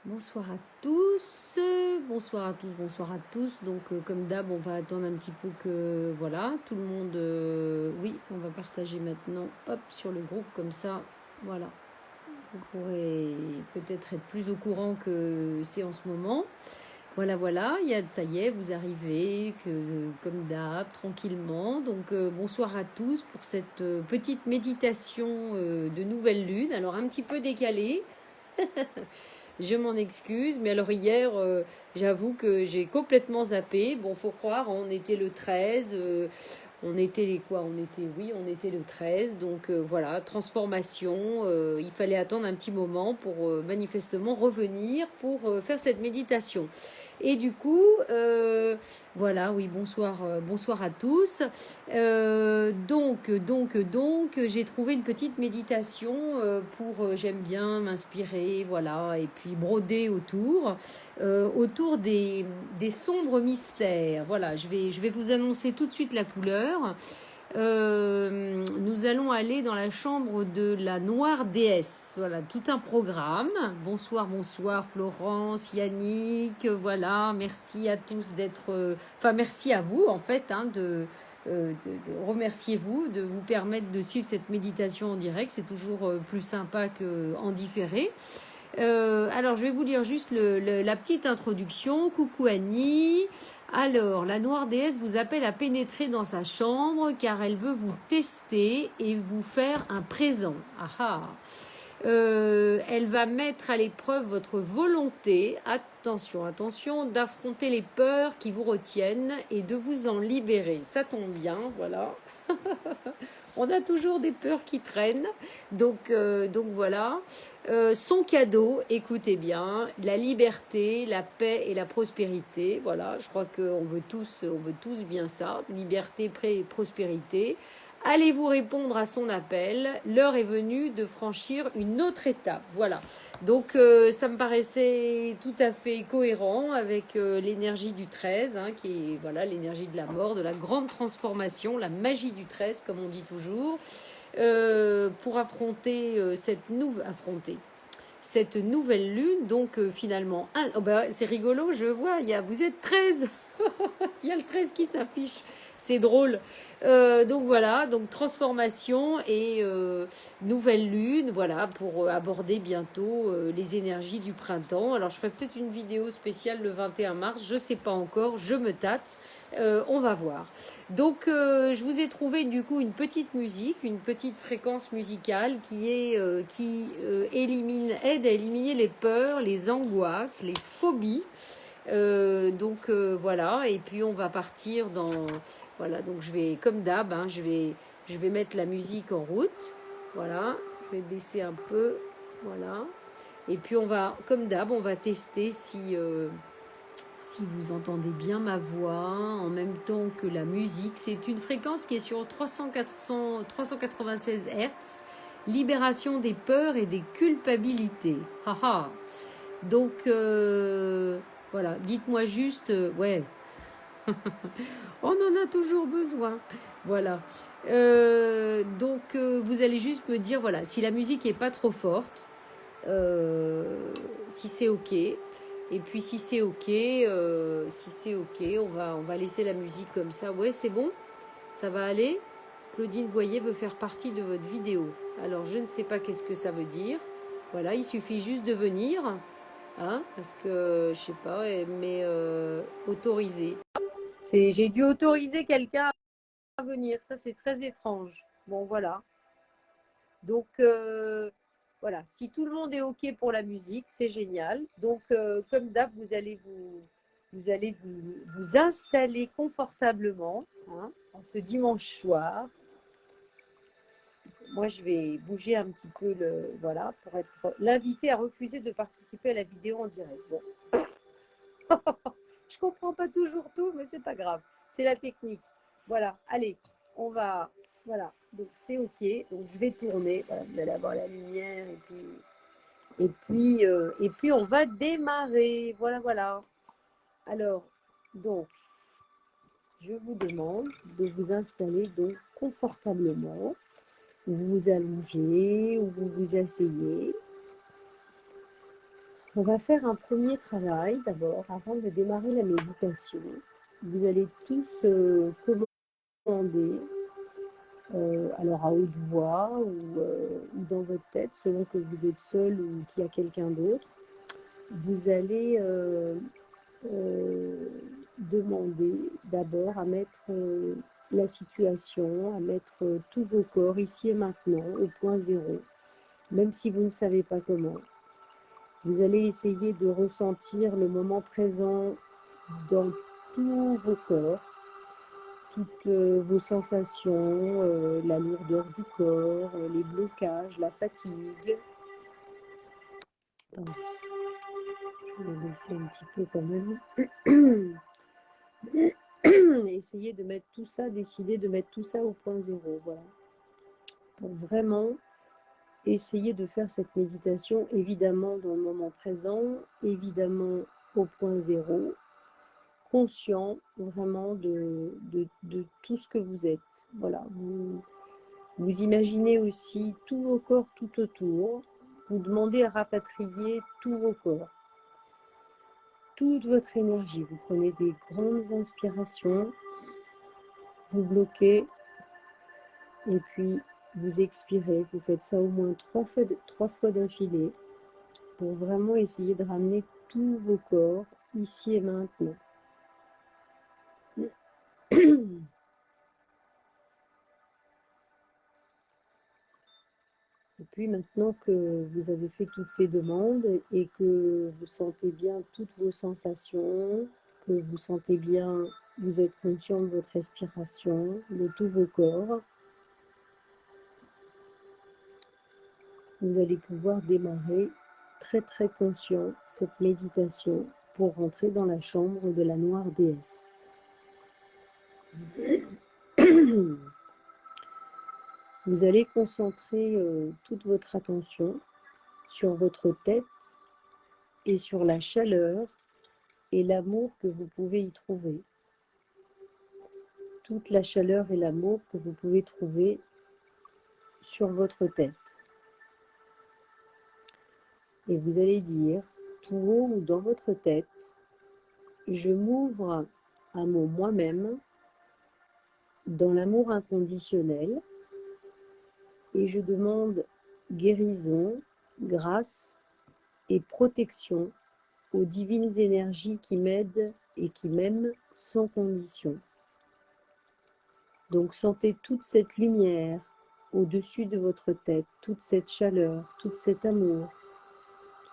Bonsoir à tous, bonsoir à tous, bonsoir à tous. Donc, comme d'hab, on va attendre un petit peu que voilà, tout le monde. Oui, on va partager maintenant, hop, sur le groupe comme ça. Voilà, vous pourrez peut-être être plus au courant que c'est en ce moment. Voilà, voilà, ça y est, vous arrivez, comme d'hab, tranquillement. Donc, bonsoir à tous pour cette petite méditation de nouvelle lune. Alors, un petit peu décalée. Je m'en excuse, mais alors hier, j'avoue que j'ai complètement zappé. Bon, faut croire, on était le 13, on était les quoi? On était, oui, on était le 13. Donc voilà, transformation. Il fallait attendre un petit moment pour manifestement revenir pour faire cette méditation. Et du coup, voilà, oui, bonsoir à tous. Donc, j'ai trouvé une petite méditation j'aime bien m'inspirer, voilà, et puis broder autour des sombres mystères. Voilà, je vais vous annoncer tout de suite la couleur. Nous allons aller dans la chambre de la noire déesse. Voilà, tout un programme. Bonsoir, bonsoir Florence, Yannick. Voilà, merci à tous Enfin, merci à vous en fait remerciez-vous de vous permettre de suivre cette méditation en direct. C'est toujours plus sympa qu'en différé. Alors, je vais vous lire juste la petite introduction. Coucou Annie. Alors, la noire déesse vous appelle à pénétrer dans sa chambre car elle veut vous tester et vous faire un présent. Ah ah. Elle va mettre à l'épreuve votre volonté, attention, attention, d'affronter les peurs qui vous retiennent et de vous en libérer. Ça tombe bien, voilà. On a toujours des peurs qui traînent. Donc voilà. Son cadeau, écoutez bien, la liberté, la paix et la prospérité. Voilà, je crois qu'on veut tous bien ça. Liberté, paix et prospérité. Allez-vous répondre à son appel? L'heure est venue de franchir une autre étape. Voilà. Donc ça me paraissait tout à fait cohérent avec l'énergie du 13, hein, qui est voilà l'énergie de la mort, de la grande transformation, la magie du 13, comme on dit toujours, pour affronter cette nouvelle lune. Donc finalement, oh bah, c'est rigolo, je vois, vous êtes 13. Il y a le 13 qui s'affiche. C'est drôle. Donc voilà, donc transformation et nouvelle lune, voilà, pour aborder bientôt les énergies du printemps. Alors je ferai peut-être une vidéo spéciale le 21 mars, je sais pas encore, je me tâte. On va voir. Donc je vous ai trouvé du coup une petite musique, une petite fréquence musicale qui aide à éliminer les peurs, les angoisses, les phobies. Voilà, et puis on va partir dans... Voilà, donc je vais, comme d'hab, hein, je vais mettre la musique en route. Voilà, je vais baisser un peu. Voilà. Et puis on va, comme d'hab, on va tester si vous entendez bien ma voix en même temps que la musique. C'est une fréquence qui est sur 396 Hz. Libération des peurs et des culpabilités. Haha. Donc, voilà, dites-moi juste, ouais, on en a toujours besoin. Voilà. Vous allez juste me dire, voilà, si la musique est pas trop forte, si c'est OK. Et puis si c'est OK, on va laisser la musique comme ça. Ouais, c'est bon? Ça va aller? Claudine Boyer veut faire partie de votre vidéo. Alors, je ne sais pas qu'est-ce que ça veut dire. Voilà, il suffit juste de venir. Hein, parce que, je sais pas, mais autorisé. J'ai dû autoriser quelqu'un à venir. Ça, c'est très étrange. Bon, voilà. Donc, voilà. Si tout le monde est OK pour la musique, c'est génial. Donc, comme d'hab, vous allez vous installer confortablement, hein, en ce dimanche soir. Moi, je vais bouger un petit peu voilà, pour être l'invité à refuser de participer à la vidéo en direct. Bon. Je comprends pas toujours tout, mais c'est pas grave. C'est la technique. Voilà, allez, on va. Voilà, donc c'est OK. Donc je vais tourner. Voilà, vous allez avoir la lumière et puis on va démarrer. Voilà, voilà. Alors, donc, je vous demande de vous installer donc confortablement. Vous vous allongez ou vous vous asseyez. On va faire un premier travail d'abord avant de démarrer la méditation. Vous allez tous commander, alors à haute voix ou dans votre tête, selon que vous êtes seul ou qu'il y a quelqu'un d'autre. Vous allez demander d'abord à mettre la situation, à mettre tous vos corps ici et maintenant au point zéro, même si vous ne savez pas comment. Vous allez essayer de ressentir le moment présent dans tous vos corps, toutes vos sensations, la lourdeur du corps, les blocages, la fatigue. Attends, je vais laisser un petit peu quand même. Essayez de mettre tout ça, décider de mettre tout ça au point zéro, voilà. Pour vraiment essayer de faire cette méditation, évidemment dans le moment présent, évidemment au point zéro, conscient vraiment de tout ce que vous êtes. Voilà, vous imaginez aussi tous vos corps tout autour, vous demandez à rapatrier tous vos corps, toute votre énergie. Vous prenez des grandes inspirations, vous bloquez, et puis vous expirez. Vous faites ça au moins trois fois d'affilée pour vraiment essayer de ramener tous vos corps ici et maintenant. Et puis maintenant que vous avez fait toutes ces demandes et que vous sentez bien toutes vos sensations, que vous sentez bien, vous êtes conscient de votre respiration, de tous vos corps, vous allez pouvoir démarrer très très conscient cette méditation pour rentrer dans la chambre de la noire déesse. Vous allez concentrer toute votre attention sur votre tête et sur la chaleur et l'amour que vous pouvez y trouver. Toute la chaleur et l'amour que vous pouvez trouver sur votre tête. Et vous allez dire, tout haut ou dans votre tête, je m'ouvre à mon moi-même dans l'amour inconditionnel et je demande guérison, grâce et protection aux divines énergies qui m'aident et qui m'aiment sans condition. Donc sentez toute cette lumière au-dessus de votre tête, toute cette chaleur, tout cet amour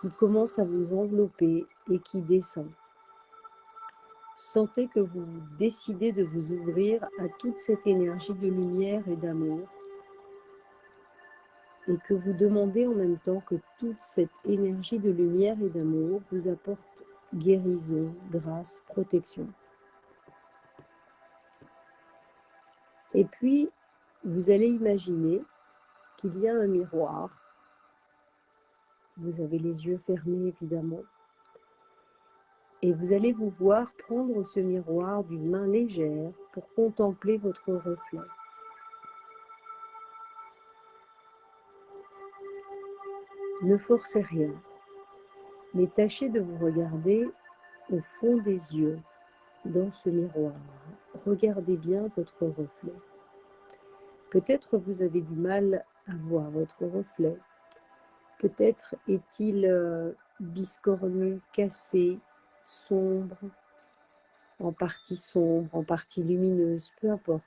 qui commence à vous envelopper et qui descend. Sentez que vous décidez de vous ouvrir à toute cette énergie de lumière et d'amour et que vous demandez en même temps que toute cette énergie de lumière et d'amour vous apporte guérison, grâce, protection. Et puis, vous allez imaginer qu'il y a un miroir. Vous avez les yeux fermés, évidemment. Et vous allez vous voir prendre ce miroir d'une main légère pour contempler votre reflet. Ne forcez rien, mais tâchez de vous regarder au fond des yeux, dans ce miroir. Regardez bien votre reflet. Peut-être vous avez du mal à voir votre reflet. Peut-être est-il biscornu, cassé, sombre, en partie lumineuse, peu importe.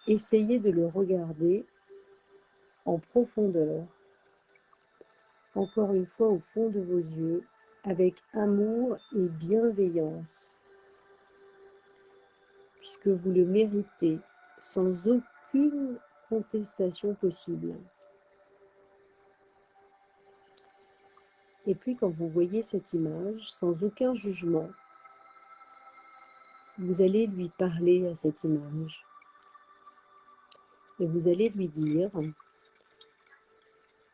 Essayez de le regarder en profondeur, encore une fois au fond de vos yeux, avec amour et bienveillance, puisque vous le méritez, sans aucune contestation possible. Et puis quand vous voyez cette image, sans aucun jugement, vous allez lui parler à cette image. Et vous allez lui dire,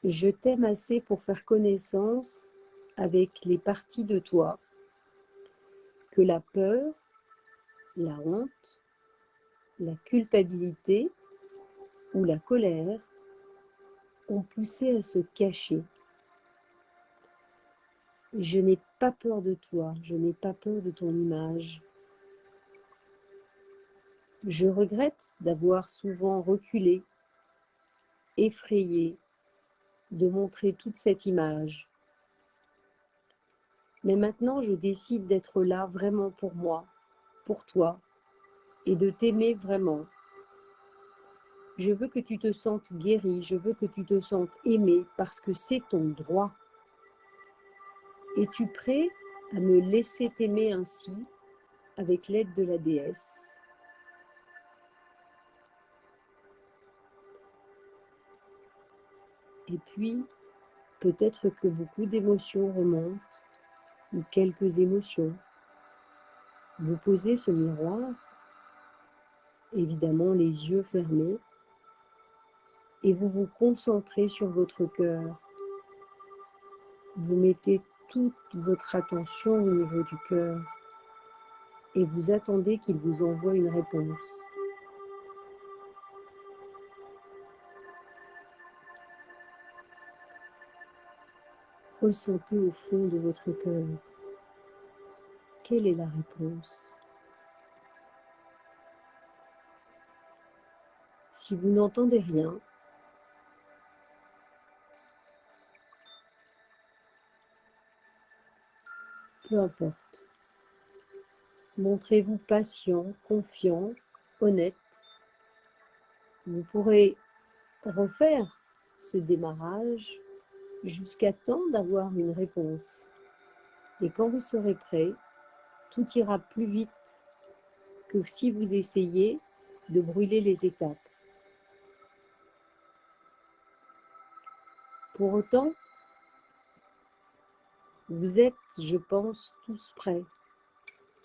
je t'aime assez pour faire connaissance avec les parties de toi que la peur, la honte, la culpabilité ou la colère ont poussé à se cacher. Je n'ai pas peur de toi, je n'ai pas peur de ton image. Je regrette d'avoir souvent reculé, effrayé, de montrer toute cette image. Mais maintenant, je décide d'être là vraiment pour moi, pour toi, et de t'aimer vraiment. Je veux que tu te sentes guéri, je veux que tu te sentes aimé parce que c'est ton droit. Es-tu prêt à me laisser t'aimer ainsi, avec l'aide de la déesse? Et puis, peut-être que beaucoup d'émotions remontent, ou quelques émotions. Vous posez ce miroir, évidemment les yeux fermés, et vous vous concentrez sur votre cœur. Vous mettez toute votre attention au niveau du cœur et vous attendez qu'il vous envoie une réponse. Ressentez au fond de votre cœur. Quelle est la réponse? Si vous n'entendez rien, peu importe. Montrez-vous patient, confiant, honnête. Vous pourrez refaire ce démarrage jusqu'à temps d'avoir une réponse. Et quand vous serez prêt, tout ira plus vite que si vous essayez de brûler les étapes. Pour autant, vous êtes, je pense, tous prêts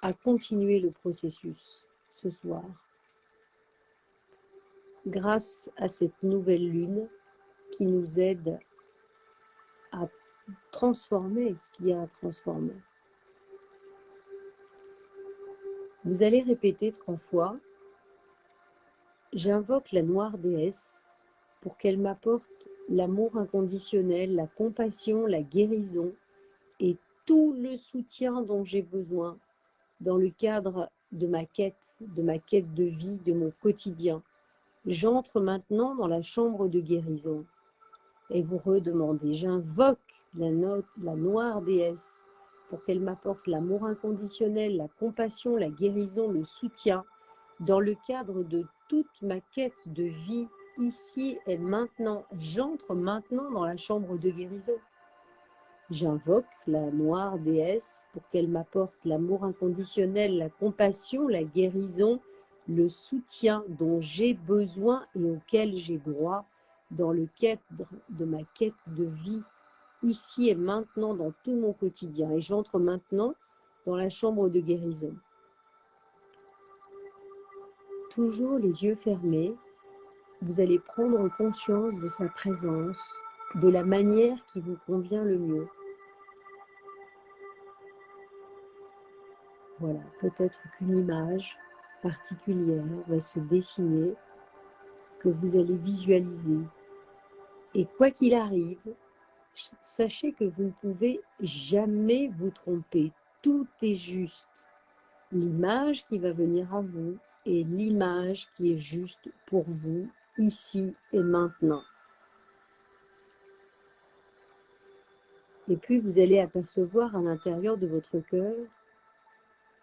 à continuer le processus ce soir. Grâce à cette nouvelle lune qui nous aide à transformer ce qu'il y a à transformer. Vous allez répéter 3 fois. J'invoque la noire déesse pour qu'elle m'apporte l'amour inconditionnel, la compassion, la guérison et tout le soutien dont j'ai besoin dans le cadre de ma quête de vie, de mon quotidien. J'entre maintenant dans la chambre de guérison et vous redemandez, j'invoque la noire déesse pour qu'elle m'apporte l'amour inconditionnel, la compassion, la guérison, le soutien dans le cadre de toute ma quête de vie ici et maintenant. J'entre maintenant dans la chambre de guérison. J'invoque la noire déesse pour qu'elle m'apporte l'amour inconditionnel, la compassion, la guérison, le soutien dont j'ai besoin et auquel j'ai droit dans le cadre de ma quête de vie, ici et maintenant dans tout mon quotidien. Et j'entre maintenant dans la chambre de guérison. Toujours les yeux fermés, vous allez prendre conscience de sa présence, de la manière qui vous convient le mieux. Voilà, peut-être qu'une image particulière va se dessiner, que vous allez visualiser. Et quoi qu'il arrive, sachez que vous ne pouvez jamais vous tromper. Tout est juste. L'image qui va venir à vous est l'image qui est juste pour vous, ici et maintenant. Et puis vous allez apercevoir à l'intérieur de votre cœur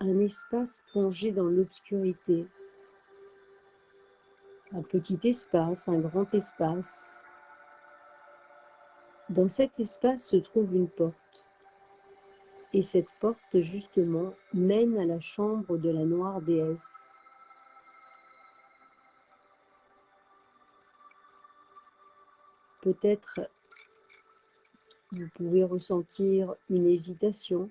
un espace plongé dans l'obscurité. Un petit espace, un grand espace. Dans cet espace se trouve une porte. Et cette porte, justement, mène à la chambre de la noire déesse. Peut-être vous pouvez ressentir une hésitation,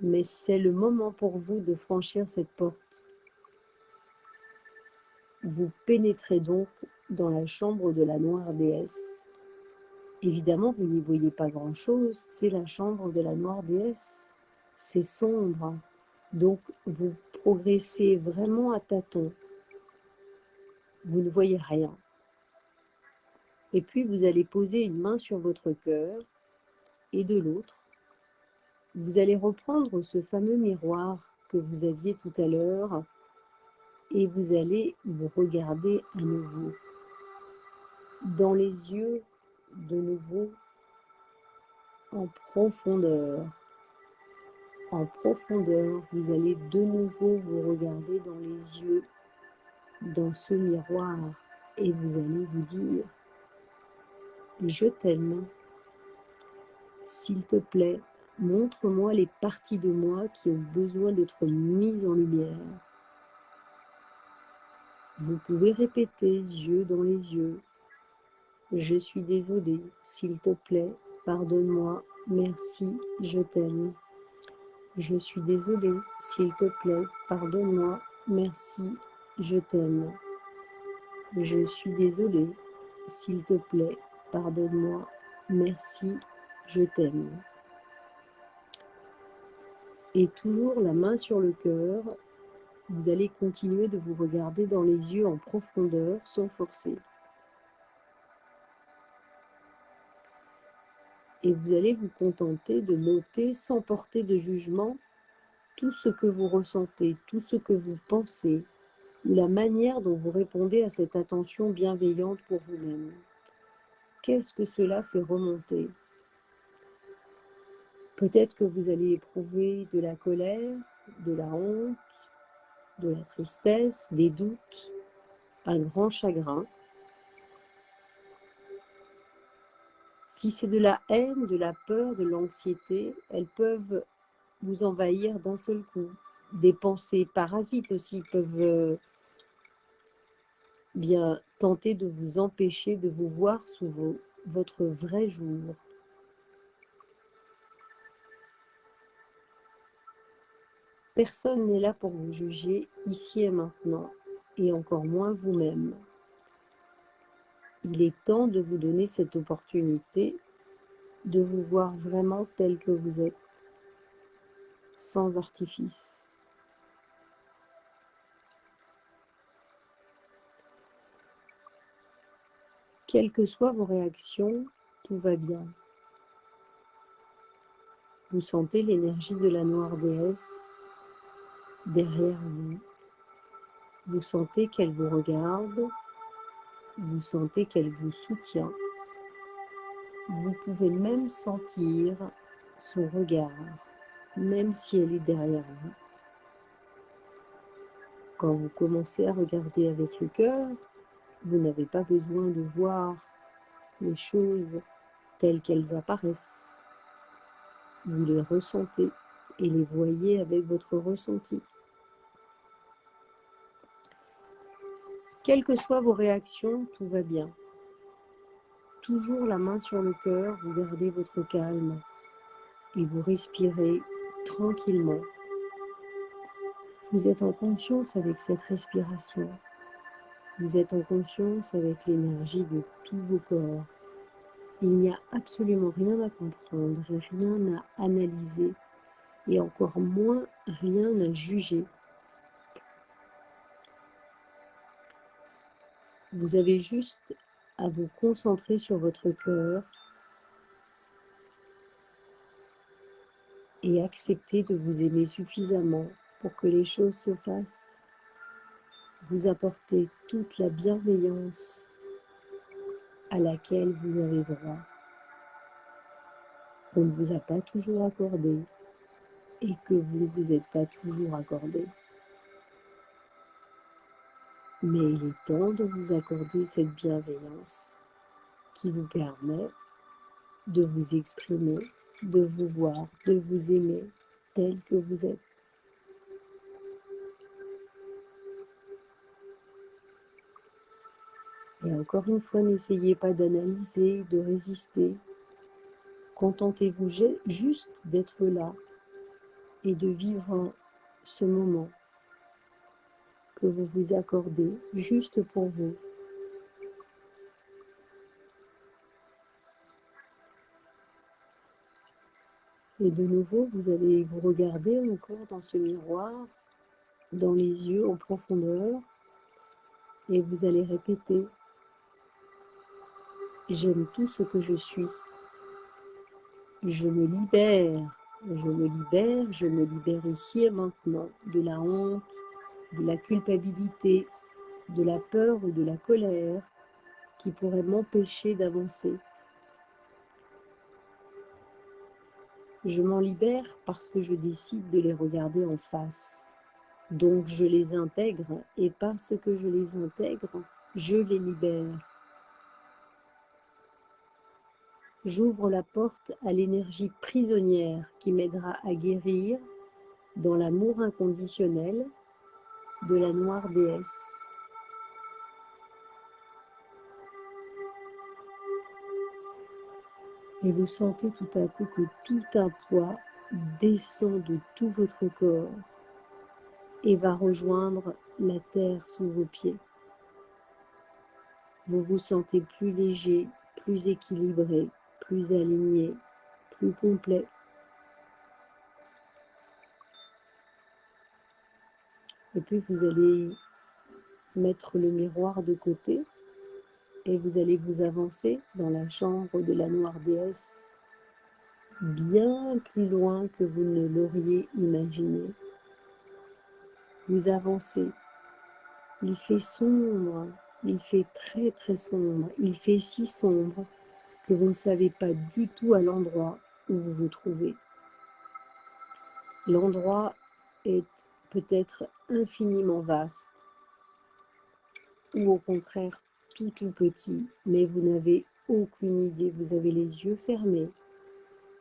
mais c'est le moment pour vous de franchir cette porte. Vous pénétrez donc dans la chambre de la noire déesse. Évidemment, vous n'y voyez pas grand-chose, c'est la chambre de la noire déesse. C'est sombre, donc vous progressez vraiment à tâtons. Vous ne voyez rien. Et puis vous allez poser une main sur votre cœur et de l'autre, Vous allez reprendre ce fameux miroir que vous aviez tout à l'heure et vous allez vous regarder à nouveau dans les yeux, de nouveau en profondeur. En profondeur, vous allez de nouveau vous regarder dans les yeux, dans ce miroir, et vous allez vous dire « Je t'aime. S'il te plaît, montre-moi les parties de moi qui ont besoin d'être mises en lumière. » Vous pouvez répéter, yeux dans les yeux. « Je suis désolé, s'il te plaît, pardonne-moi, merci, je t'aime. » Je suis désolé, s'il te plaît, pardonne-moi, merci, je t'aime. Je suis désolé, s'il te plaît, pardonne-moi, merci, je t'aime. Et toujours la main sur le cœur, vous allez continuer de vous regarder dans les yeux en profondeur sans forcer. Et vous allez vous contenter de noter sans porter de jugement tout ce que vous ressentez, tout ce que vous pensez, ou la manière dont vous répondez à cette attention bienveillante pour vous-même. Qu'est-ce que cela fait remonter? Peut-être que vous allez éprouver de la colère, de la honte, de la tristesse, des doutes, un grand chagrin. Si c'est de la haine, de la peur, de l'anxiété, elles peuvent vous envahir d'un seul coup. Des pensées parasites aussi peuvent bien tenter de vous empêcher de vous voir sous votre vrai jour. Personne n'est là pour vous juger ici et maintenant, et encore moins vous-même. Il est temps de vous donner cette opportunité de vous voir vraiment tel que vous êtes, sans artifice. Quelles que soient vos réactions, tout va bien. Vous sentez l'énergie de la noire déesse derrière vous. Vous sentez qu'elle vous regarde, vous sentez qu'elle vous soutient. Vous pouvez même sentir son regard, même si elle est derrière vous. Quand vous commencez à regarder avec le cœur, vous n'avez pas besoin de voir les choses telles qu'elles apparaissent. Vous les ressentez et les voyez avec votre ressenti. Quelles que soient vos réactions, tout va bien. Toujours la main sur le cœur, vous gardez votre calme et vous respirez tranquillement. Vous êtes en conscience avec cette respiration. Vous êtes en conscience avec l'énergie de tous vos corps. Il n'y a absolument rien à comprendre, rien à analyser et encore moins rien à juger. Vous avez juste à vous concentrer sur votre cœur et accepter de vous aimer suffisamment pour que les choses se fassent. Vous apportez toute la bienveillance à laquelle vous avez droit. On ne vous a pas toujours accordé et que vous ne vous êtes pas toujours accordé. Mais il est temps de vous accorder cette bienveillance qui vous permet de vous exprimer, de vous voir, de vous aimer tel que vous êtes. Et encore une fois, n'essayez pas d'analyser, de résister. Contentez-vous juste d'être là et de vivre ce moment que vous vous accordez juste pour vous. Et de nouveau, vous allez vous regarder encore dans ce miroir, dans les yeux en profondeur, et vous allez répéter « J'aime tout ce que je suis. Je me libère je me libère ici et maintenant de la honte, de la culpabilité, de la peur ou de la colère qui pourraient m'empêcher d'avancer. Je m'en libère parce que je décide de les regarder en face. Donc je les intègre et parce que je les intègre, je les libère. J'ouvre la porte à l'énergie prisonnière qui m'aidera à guérir dans l'amour inconditionnel de la noire déesse. Et vous sentez tout à coup que tout un poids descend de tout votre corps et va rejoindre la terre sous vos pieds. Vous vous sentez plus léger, plus équilibré, plus aligné, plus complet. Et puis vous allez mettre le miroir de côté et vous allez vous avancer dans la chambre de la noire déesse, bien plus loin que vous ne l'auriez imaginé. Vous avancez. Il fait sombre, il fait très très sombre, il fait si sombre que vous ne savez pas du tout à l'endroit où vous vous trouvez. L'endroit est peut-être infiniment vaste, ou au contraire tout petit, mais vous n'avez aucune idée, vous avez les yeux fermés,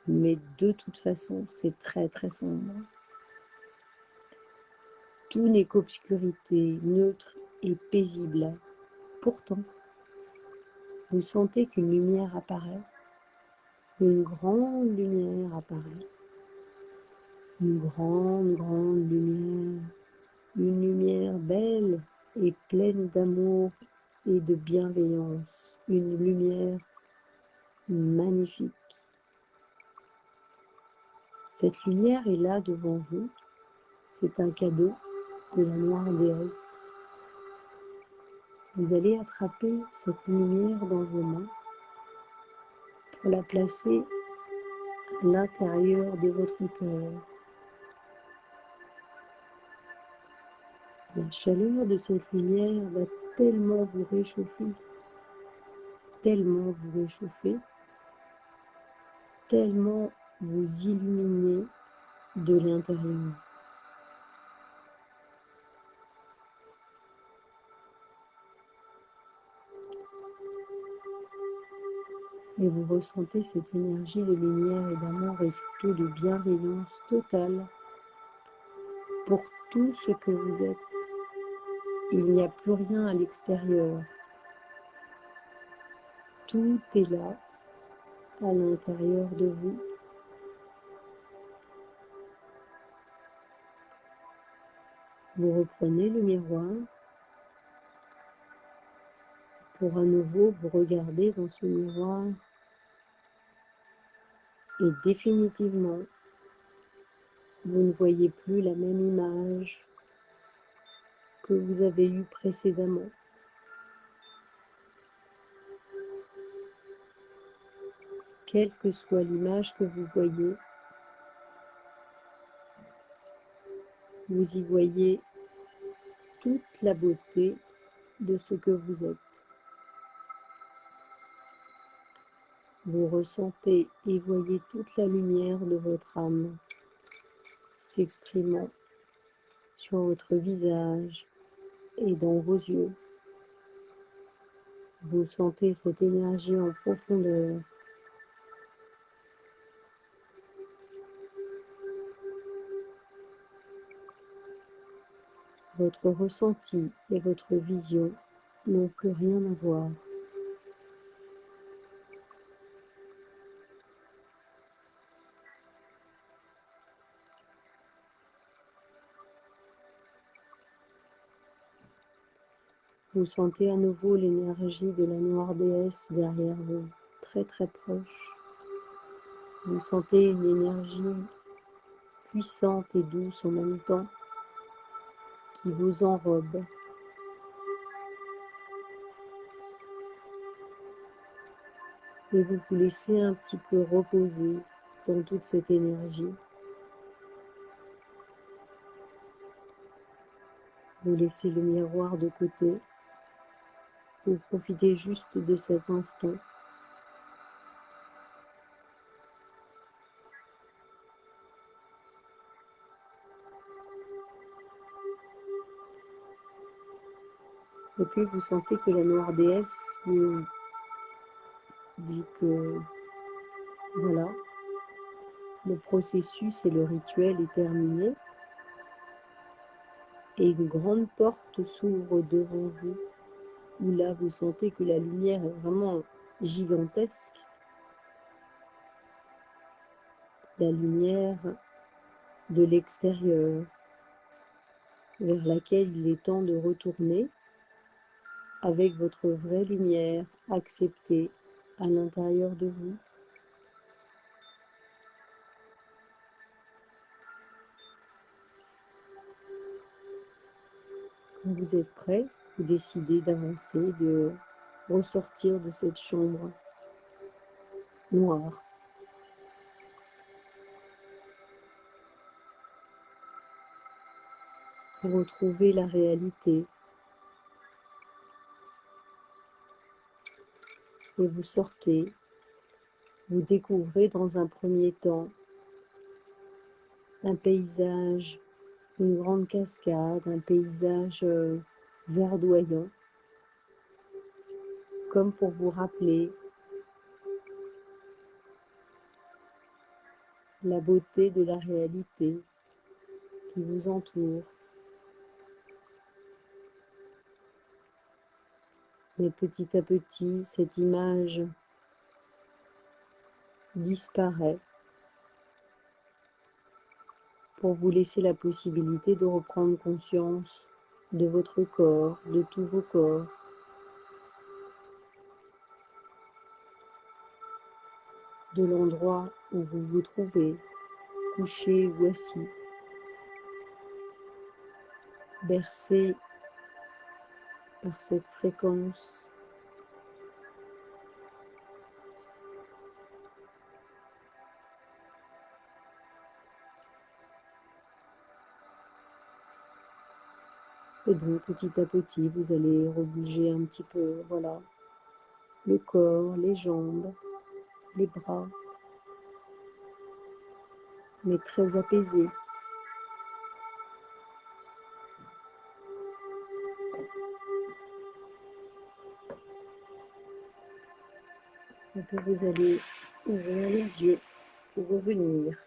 mais de toute façon c'est très très sombre. Tout n'est qu'obscurité, neutre et paisible. Pourtant, vous sentez qu'une lumière apparaît, une grande lumière apparaît, une grande lumière, une lumière belle et pleine d'amour et de bienveillance, une lumière magnifique. Cette lumière est là devant vous, c'est un cadeau de la noire déesse. Vous allez attraper cette lumière dans vos mains pour la placer à l'intérieur de votre cœur. La chaleur de cette lumière va tellement vous réchauffer, tellement vous réchauffer, tellement vous illuminer de l'intérieur. Et vous ressentez cette énergie de lumière et d'amour et surtout de bienveillance totale pour tout ce que vous êtes. Il n'y a plus rien à l'extérieur. Tout est là, à l'intérieur de vous. Vous reprenez le miroir pour à nouveau vous regarder dans ce miroir et définitivement, vous ne voyez plus la même image que vous avez eue précédemment. Quelle que soit l'image que vous voyez, vous y voyez toute la beauté de ce que vous êtes. Vous ressentez et voyez toute la lumière de votre âme s'exprimant sur votre visage et dans vos yeux. Vous sentez cette énergie en profondeur. Votre ressenti et votre vision n'ont plus rien à voir. Vous sentez à nouveau l'énergie de la noire déesse derrière vous, très très proche. Vous sentez une énergie puissante et douce en même temps qui vous enrobe. Et vous vous laissez un petit peu reposer dans toute cette énergie. Vous laissez le miroir de côté. Vous profitez juste de cet instant. Et puis vous sentez que la noire déesse vous dit que voilà, le processus et le rituel est terminé. Et une grande porte s'ouvre devant vous, où là vous sentez que la lumière est vraiment gigantesque. La lumière de l'extérieur, vers laquelle il est temps de retourner avec votre vraie lumière acceptée à l'intérieur de vous. Quand vous êtes prêt, vous décidez d'avancer, de ressortir de cette chambre noire. Pour retrouver la réalité. Et vous sortez, vous découvrez dans un premier temps un paysage, une grande cascade, un paysage verdoyant, comme pour vous rappeler la beauté de la réalité qui vous entoure. Mais petit à petit, cette image disparaît pour vous laisser la possibilité de reprendre conscience de votre corps, de tous vos corps, de l'endroit où vous vous trouvez, couché ou assis, bercé par cette fréquence. Et donc, petit à petit, vous allez rebouger un petit peu, voilà, le corps, les jambes, les bras, mais très apaisé. Et puis vous allez ouvrir les yeux pour revenir.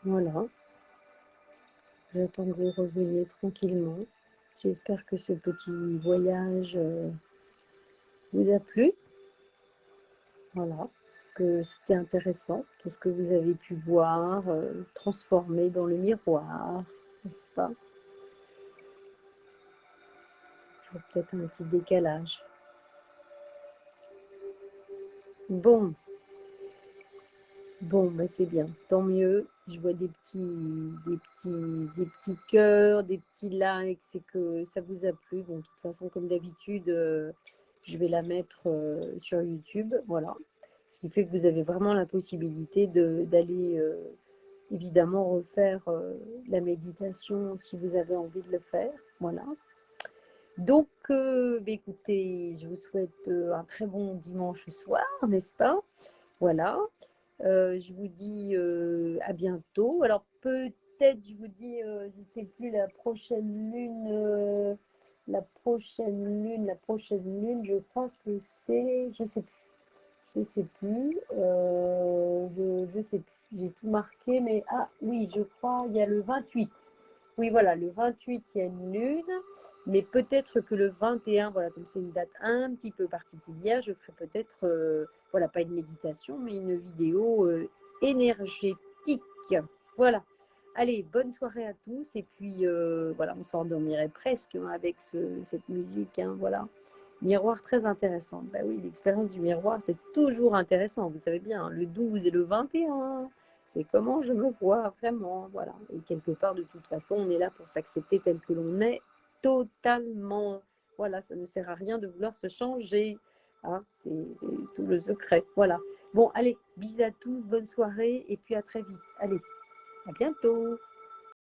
Voilà, j'attends que vous reveniez tranquillement. J'espère que ce petit voyage vous a plu. Voilà, que c'était intéressant, tout ce que vous avez pu voir, transformer dans le miroir, n'est-ce pas? Toujours peut-être un petit décalage. Bon, ben c'est bien, tant mieux. Je vois des petits cœurs, des petits likes, c'est que ça vous a plu. Bon, de toute façon, comme d'habitude, je vais la mettre sur YouTube, voilà. Ce qui fait que vous avez vraiment la possibilité d'aller évidemment refaire la méditation si vous avez envie de le faire, voilà. Donc, écoutez, je vous souhaite un très bon dimanche soir, n'est-ce pas? Voilà. Je vous dis à bientôt. Alors peut-être, je vous dis, je ne sais plus, la prochaine lune, je crois que c'est, je sais plus, je sais plus, j'ai tout marqué, mais ah oui, je crois, il y a le 28. Oui, voilà, le 28, il y a une lune, mais peut-être que le 21, voilà, comme c'est une date un petit peu particulière, je ferai peut-être, voilà, pas une méditation, mais une vidéo énergétique. Voilà. Allez, bonne soirée à tous, et puis voilà, on s'endormirait presque hein, avec cette musique, hein, voilà. Miroir très intéressant. Bah oui, l'expérience du miroir, c'est toujours intéressant. Vous savez bien, hein, le 12 et le 21, c'est comment je me vois vraiment. Voilà. Et quelque part, de toute façon, on est là pour s'accepter tel que l'on est totalement. Voilà, ça ne sert à rien de vouloir se changer. Hein, c'est tout le secret. Voilà. Bon, allez, bisous à tous, bonne soirée et puis à très vite. Allez, à bientôt.